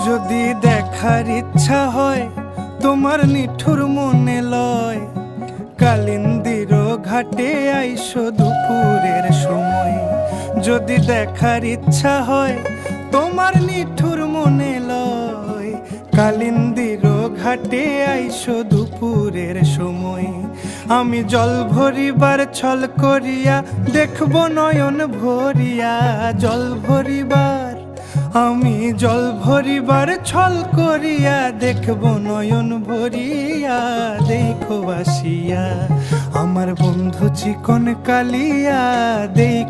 যদি দেখার ইচ্ছা হয় তোমার নিঠুর মনে লয়, কালিন্দির ঘাটে আইসো দুপুরের সময়। যদি দেখার ইচ্ছা হয় তোমার নিঠুর মনে লয়, কালিন্দির ঘাটে আইসো দুপুরের সময়। আমি জল ভরিবার ছল করিয়া দেখব নয়ন ভরিয়া, জল ভরিবার আমি জল ভরিবার ছল করিয়া দেখব নয়ন ভরিয়া। দেখো আসিয়া আমার বন্ধু চিকন কালিয়া, দেখো